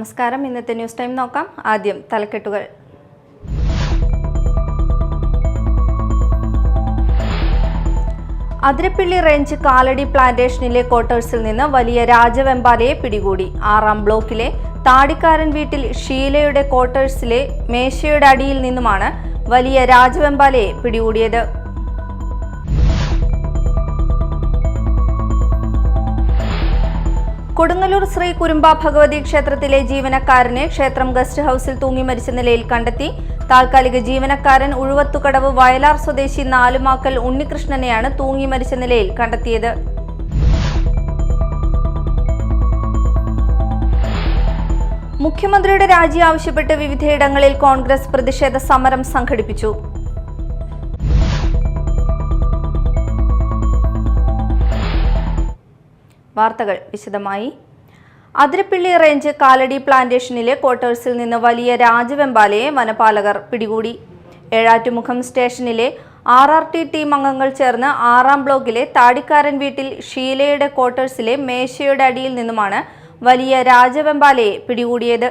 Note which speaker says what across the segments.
Speaker 1: നമസ്കാരം. ഇന്നത്തെ news time നോക്കാം. ആദ്യം തലക്കെട്ടുകൾ. അതിരപ്പിള്ളി റേഞ്ച് കാലടി പ്ലാന്റേഷനിലെ ക്വാർട്ടേഴ്സിൽ നിന്ന് വലിയ രാജവെമ്പാലയെ പിടികൂടി. 6-ാം ബ്ലോക്കിലെ താടിക്കാരൻ വീട്ടിൽ ഷീലയുടെ ക്വാർട്ടേഴ്സിലെ മേശയുടെ അടിയിൽ നിന്നുമാണ് വലിയ രാജവെമ്പാലയെ പിടികൂടിയത്. കൊടുങ്ങല്ലൂർ ശ്രീ കുരുമ്പ ഭഗവതി ക്ഷേത്രത്തിലെ ജീവനക്കാരനെ ക്ഷേത്രം ഗസ്റ്റ് ഹൌസിൽ തൂങ്ങി മരിച്ച നിലയിൽ കണ്ടെത്തി. താൽക്കാലിക ജീവനക്കാരൻ ഉഴുവത്തുകടവ് വയലാർ സ്വദേശി നാലുമാക്കൽ ഉണ്ണികൃഷ്ണനെയാണ് തൂങ്ങി മരിച്ച നിലയിൽ കണ്ടെത്തിയത്. മുഖ്യമന്ത്രിയുടെ രാജി ആവശ്യപ്പെട്ട് വിവിധയിടങ്ങളിൽ കോൺഗ്രസ് പ്രതിഷേധ സമരം സംഘടിപ്പിച്ചു. വാർത്തകൾ വിശദമായി. അതിരപ്പിള്ളി റേഞ്ച് കാലടി പ്ലാന്റേഷനിലെ ക്വാർട്ടേഴ്സിൽ നിന്ന് വലിയ രാജവെമ്പാലയെ വനപാലകർ പിടികൂടി. ഏഴാറ്റുമുഖം സ്റ്റേഷനിലെ RRT ടീം അംഗങ്ങൾ ചേർന്ന് 6-ാം ബ്ലോക്കിലെ താടിക്കാരൻ വീട്ടിൽ ഷീലയുടെ ക്വാർട്ടേഴ്സിലെ മേശയുടെ അടിയിൽ നിന്നുമാണ് വലിയ രാജവെമ്പാലയെ പിടികൂടിയത്.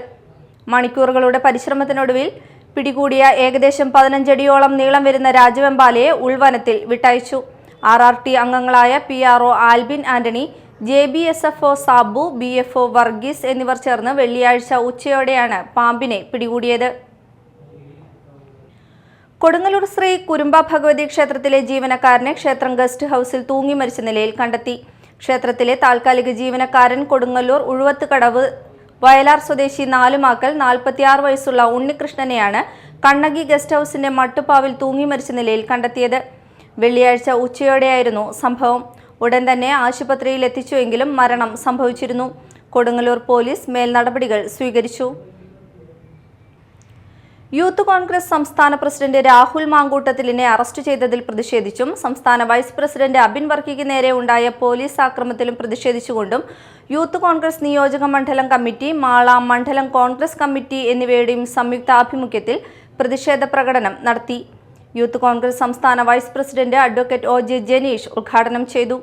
Speaker 1: മണിക്കൂറുകളുടെ പരിശ്രമത്തിനൊടുവിൽ പിടികൂടിയ ഏകദേശം 15 അടിയോളം നീളം വരുന്ന രാജവെമ്പാലയെ ഉൾവനത്തിൽ വിട്ടയച്ചു. RRT അംഗങ്ങളായ PRO Albin Antony, JBSFO Sabu, BFO Varghese എന്നിവർ ചേർന്ന് വെള്ളിയാഴ്ച ഉച്ചയോടെയാണ് പാമ്പിനെ പിടികൂടിയത്. കൊടുങ്ങല്ലൂർ ശ്രീ കുരുമ്പ ഭഗവതി ക്ഷേത്രത്തിലെ ജീവനക്കാരനെ ക്ഷേത്രം ഗസ്റ്റ് ഹൌസിൽ തൂങ്ങി മരിച്ച നിലയിൽ കണ്ടെത്തി. ക്ഷേത്രത്തിലെ താൽക്കാലിക ജീവനക്കാരൻ കൊടുങ്ങല്ലൂർ ഉഴുവത്തുകടവ് വയലാർ സ്വദേശി നാലുമാക്കൽ 46 വയസ്സുള്ള ഉണ്ണികൃഷ്ണനെയാണ് കണ്ണകി ഗസ്റ്റ് ഹൌസിന്റെ മട്ടുപ്പാവിൽ തൂങ്ങി മരിച്ച നിലയിൽ കണ്ടെത്തിയത്. വെള്ളിയാഴ്ച ഉച്ചയോടെയായിരുന്നു സംഭവം. ഉടൻ തന്നെ ആശുപത്രിയിൽ എത്തിച്ചുവെങ്കിലും മരണം സംഭവിച്ചിരുന്നു. കൊടുങ്ങല്ലൂർ പോലീസ് മേൽനടപടികൾ സ്വീകരിച്ചു. യൂത്ത് കോൺഗ്രസ് സംസ്ഥാന പ്രസിഡന്റ് രാഹുൽ മാങ്കൂട്ടത്തിലിനെ അറസ്റ്റ് ചെയ്തതിൽ പ്രതിഷേധിച്ചും സംസ്ഥാന വൈസ് പ്രസിഡന്റ് അബിൻ വർക്കിക്ക് നേരെ ഉണ്ടായ പോലീസ് ആക്രമണത്തിലും പ്രതിഷേധിച്ചുകൊണ്ടും യൂത്ത് കോൺഗ്രസ് നിയോജക മണ്ഡലം കമ്മിറ്റി, മാള മണ്ഡലം കോൺഗ്രസ് കമ്മിറ്റി എന്നിവയുടെയും സംയുക്താഭിമുഖ്യത്തിൽ പ്രതിഷേധ പ്രകടനം നടത്തി. യൂത്ത് കോൺഗ്രസ് സംസ്ഥാന vice president advocate OJ Janeesh ഉദ്ഘാടനം ചെയ്തു.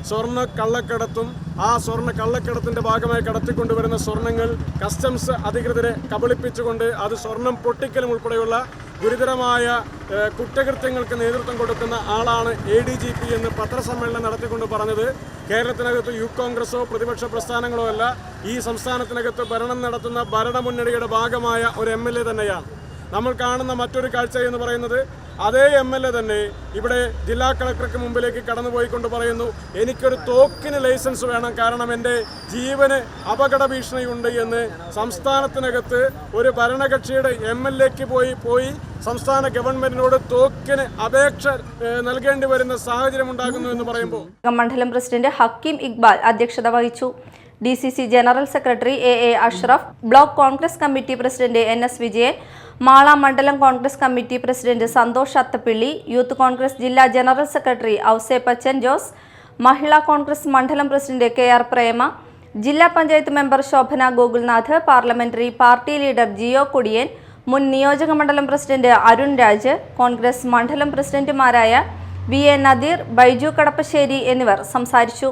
Speaker 2: സ്വർണ്ണ കള്ളക്കടത്തും ആ സ്വർണ്ണ കള്ളക്കടത്തിന്റെ ഭാഗമായി കടത്തിക്കൊണ്ടുവരുന്ന സ്വർണ്ണങ്ങൾ കസ്റ്റംസ് അധികൃതരെ കബളിപ്പിച്ചുകൊണ്ട് അത് സ്വർണം പൊട്ടിക്കലും ഉൾപ്പെടെയുള്ള ഗുരുതരമായ കുറ്റകൃത്യങ്ങൾക്ക് നേതൃത്വം കൊടുക്കുന്ന ആളാണ് ADGP എന്ന് പത്രസമ്മേളനം നടത്തിക്കൊണ്ട് പറഞ്ഞത്. കേരളത്തിനകത്ത് യൂത്ത് കോൺഗ്രസോ പ്രതിപക്ഷ പ്രസ്ഥാനങ്ങളോ അല്ല, ഈ സംസ്ഥാനത്തിനകത്ത് ഭരണം നടത്തുന്ന ഭരണമുന്നണിയുടെ ഭാഗമായ ഒരു MLA തന്നെയാണ്. നമ്മൾ കാണുന്ന മറ്റൊരു കാഴ്ച എന്ന് പറയുന്നത് അതേ MLA തന്നെ ഇവിടെ ജില്ലാ കളക്ടർക്ക് മുമ്പിലേക്ക് കടന്നുപോയിക്കൊണ്ട് പറയുന്നു, എനിക്കൊരു തോക്കിന് ലൈസൻസ് വേണം, കാരണം എൻ്റെ ജീവന് അപകട ഭീഷണിയുണ്ട് എന്ന് സംസ്ഥാനത്തിനകത്ത് ഒരു ഭരണകക്ഷിയുടെ MLAക്ക് പോയി സംസ്ഥാന ഗവൺമെന്റിനോട് തോക്കിന് അപേക്ഷ നൽകേണ്ടി വരുന്ന സാഹചര്യം ഉണ്ടാകുന്നു എന്ന് പറയുമ്പോൾ
Speaker 1: മണ്ഡലം പ്രസിഡന്റ് ഹക്കീം ഇക്ബാൽ അധ്യക്ഷത വഹിച്ചു. DCC general secretary AA Ashraf, block Congress committee president NS Vijayan, Mala മണ്ഡലം Congress committee president Santhosh Athappilly, youth Congress ജില്ലാ ജനറൽ സെക്രട്ടറി ഔസേപ്പച്ചൻ ജോസ്, മഹിളാ കോൺഗ്രസ് മണ്ഡലം പ്രസിഡന്റ് KR പ്രേമ, ജില്ലാ panchayat member Shobhana Gokulnath, parliamentary party leader Jio Kodiyan, മുൻ നിയോജക മണ്ഡലം പ്രസിഡന്റ് അരുൺ രാജ്, കോൺഗ്രസ് മണ്ഡലം പ്രസിഡന്റുമാരായ VA നദീർ, ബൈജു കടപ്പശ്ശേരി എന്നിവർ സംസാരിച്ചു.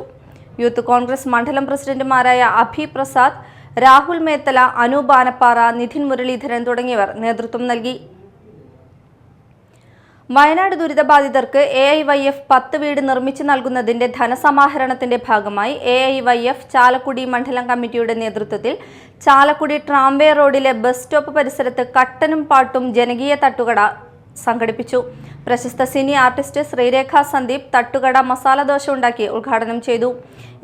Speaker 1: യൂത്ത് കോൺഗ്രസ് മണ്ഡലം പ്രസിഡന്റുമാരായ അഭി പ്രസാദ്, രാഹുൽ മേത്തല, അനൂപ് ആനപ്പാറ, നിധിൻ മുരളീധരൻ തുടങ്ങിയവർ നേതൃത്വം നൽകി. വയനാട് ദുരിതബാധിതർക്ക് AIYF 10 വീട് നിർമ്മിച്ചു നൽകുന്നതിന്റെ ധനസമാഹരണത്തിന്റെ ഭാഗമായി AIYF ചാലക്കുടി മണ്ഡലം കമ്മിറ്റിയുടെ നേതൃത്വത്തിൽ ചാലക്കുടി ട്രാംവേ റോഡിലെ ബസ് സ്റ്റോപ്പ് പരിസരത്ത് കട്ടനും പാട്ടും ജനകീയ തട്ടുകട സംഘടിപ്പിച്ചു. പ്രശസ്ത സിനി ആർട്ടിസ്റ്റ് ശ്രീരേഖ സന്ദീപ് തട്ടുകട മസാല ദോശ ഉണ്ടാക്കി ഉദ്ഘാടനം ചെയ്തു.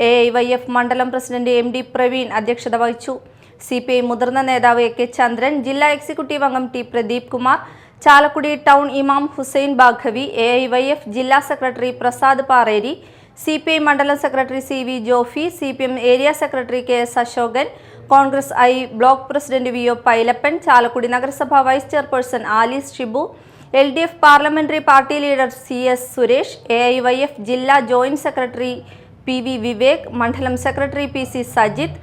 Speaker 1: AIYF മണ്ഡലം പ്രസിഡന്റ് MD പ്രവീൺ അധ്യക്ഷത വഹിച്ചു. CPI മുതിർന്ന നേതാവ് AK ചന്ദ്രൻ, ജില്ലാ എക്സിക്യൂട്ടീവ് അംഗം T പ്രദീപ് കുമാർ, ചാലക്കുടി ടൗൺ ഇമാം ഹുസൈൻ ബാഘവി, AIYF ജില്ലാ സെക്രട്ടറി പ്രസാദ് പാറേരി, CPI മണ്ഡലം secretary CV Jophy, CPM area secretary KS Ashokan, Congress I block president VO Pailappan, Chalakudy നഗരസഭ vice chairperson Alice Shibu, LDF parliamentary party leader CS Suresh, AIYF ജില്ലാ ജോയിന്റ് സെക്രട്ടറി PV വിവേക്, മണ്ഡലം secretary PC Sajith,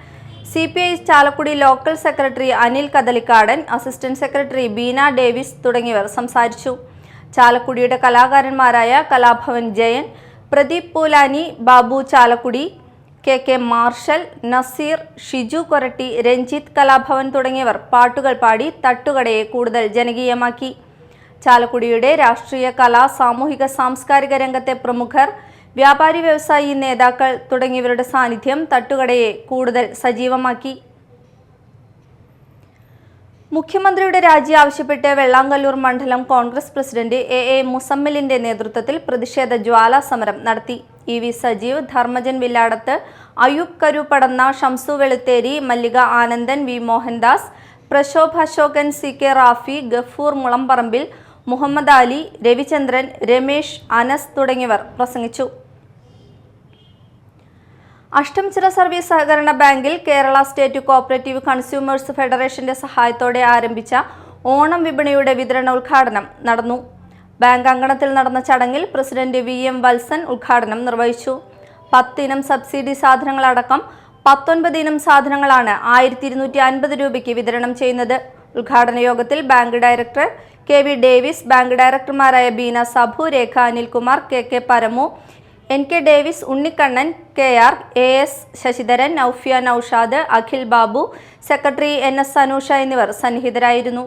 Speaker 1: CPI Chalakudy local secretary Anil Kadalikkadan, assistant secretary Beena Davis തുടങ്ങിയവർ സംസാരിച്ചു. ചാലക്കുടിയുടെ കലാകാരന്മാരായ Kalabhavan Jayan, Pradeep Poolani, Babu Chalakudy, K marshal, Naseer, Shiju Koratty, Ranjith Kalabhavan തുടങ്ങിയവർ പാട്ടുകൾ പാടി തട്ടുകടയെ കൂടുതൽ ജനകീയമാക്കി. ചാലക്കുടിയുടെ രാഷ്ട്രീയ, കലാ, സാമൂഹിക, സാംസ്കാരിക രംഗത്തെ പ്രമുഖർ, വ്യാപാരി, വ്യവസായി നേതാക്കൾ തുടങ്ങിയവരുടെ സാന്നിധ്യം തട്ടുകടയെ കൂടുതൽ സജീവമാക്കി. മുഖ്യമന്ത്രിയുടെ രാജി ആവശ്യപ്പെട്ട് വെള്ളാങ്കല്ലൂർ മണ്ഡലം കോൺഗ്രസ് പ്രസിഡന്റ് എ മുസമ്മിലിന്റെ നേതൃത്വത്തിൽ പ്രതിഷേധ ജ്വാലാ സമരം നടത്തി. E V Sajeev, Dharmajan Villadath, Ayoob Karupadanna, Shamsu Veluthery, Mallika Anandan, V Mohandas, Prashobh Ashokan, C K Rafi, Gafoor Mulamparambil, Muhammad Ali, Ravichandran, Ramesh, Anas തുടങ്ങിയവർ പ്രസംഗിച്ചു. അഷ്ടംചിറ സർവീസ് സഹകരണ ബാങ്കിൽ കേരള സ്റ്റേറ്റ് കോഓപ്പറേറ്റീവ് കൺസ്യൂമേഴ്സ് ഫെഡറേഷന്റെ സഹായത്തോടെ ആരംഭിച്ച ഓണം വിപണിയുടെ വിതരണോദ്ഘാടനം നടന്നു. ബാങ്ക് അങ്കണത്തിൽ നടന്ന ചടങ്ങിൽ പ്രസിഡന്റ് VM വത്സൻ ഉദ്ഘാടനം നിർവഹിച്ചു. 10 ഇനം സബ്സിഡി സാധനങ്ങളടക്കം 19 ഇനം സാധനങ്ങളാണ് 1250 രൂപയ്ക്ക് വിതരണം ചെയ്യുന്നത്. ഉദ്ഘാടന യോഗത്തിൽ bank director KV Davis, bank ഡയറക്ടർമാരായ Beena Sabhu, Rekha Anilkumar, KK Paramu, NK Davis, Unnikannan, KR, AS Sasidharan, Naufiya Naushad, Akhil Babu, secretary NS Anusha എന്നിവർ സന്നിഹിതരായിരുന്നു.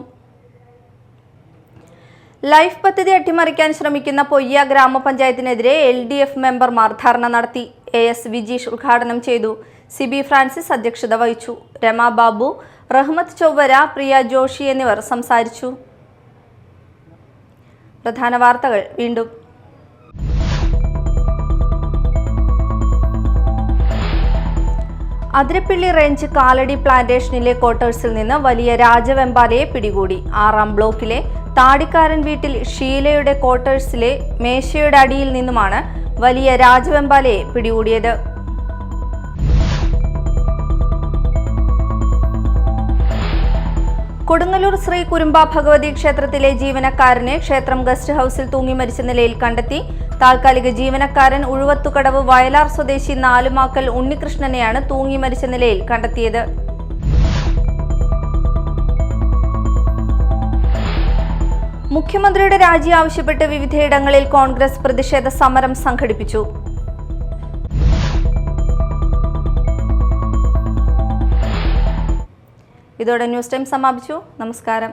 Speaker 1: ലൈഫ് പദ്ധതി അട്ടിമറിക്കാൻ ശ്രമിക്കുന്ന പൊയ്യ ഗ്രാമപഞ്ചായത്തിനെതിരെ LDF മെമ്പർമാർ ധർണ നടത്തി. AS വിജീഷ് ഉദ്ഘാടനം ചെയ്തു. CB ഫ്രാൻസിസ് അധ്യക്ഷത വഹിച്ചു. രമ ബാബു, റഹ്മത്ത് ചൊവ്വര, പ്രിയ ജോഷി എന്നിവർ സംസാരിച്ചു. പ്രധാന വാർത്തകൾ വീണ്ടും. അതിരപ്പിള്ളി റേഞ്ച് കാലടി പ്ലാന്റേഷനിലെ ക്വാർട്ടേഴ്സിൽ നിന്ന് വലിയ രാജവെമ്പാലയെ പിടികൂടി. 6-ാം ബ്ലോക്കിലെ താടിക്കാരൻ വീട്ടിൽ ഷീലയുടെ ക്വാർട്ടേഴ്സിലെ മേശയുടെ അടിയിൽ നിന്നുമാണ് വലിയ രാജവെമ്പാലയെ പിടികൂടിയത്. കൊടുങ്ങല്ലൂർ ശ്രീ കുരുമ്പ ഭഗവതി ക്ഷേത്രത്തിലെ ജീവനക്കാരനെ ക്ഷേത്രം ഗസ്റ്റ് ഹൌസിൽ തൂങ്ങി മരിച്ച നിലയിൽ കണ്ടെത്തി. താൽക്കാലിക ജീവനക്കാരൻ ഉഴുവത്തുകടവ് വയലാർ സ്വദേശി നാലുമാക്കൽ ഉണ്ണികൃഷ്ണനെയാണ് തൂങ്ങി മരിച്ച നിലയിൽ കണ്ടെത്തിയത്. മുഖ്യമന്ത്രിയുടെ രാജി ആവശ്യപ്പെട്ട് വിവിധയിടങ്ങളിൽ കോൺഗ്രസ് പ്രതിഷേധ സമരം സംഘടിപ്പിച്ചു. ഇതോടെ ന്യൂസ് ടൈം സമാപിച്ചു. നമസ്കാരം.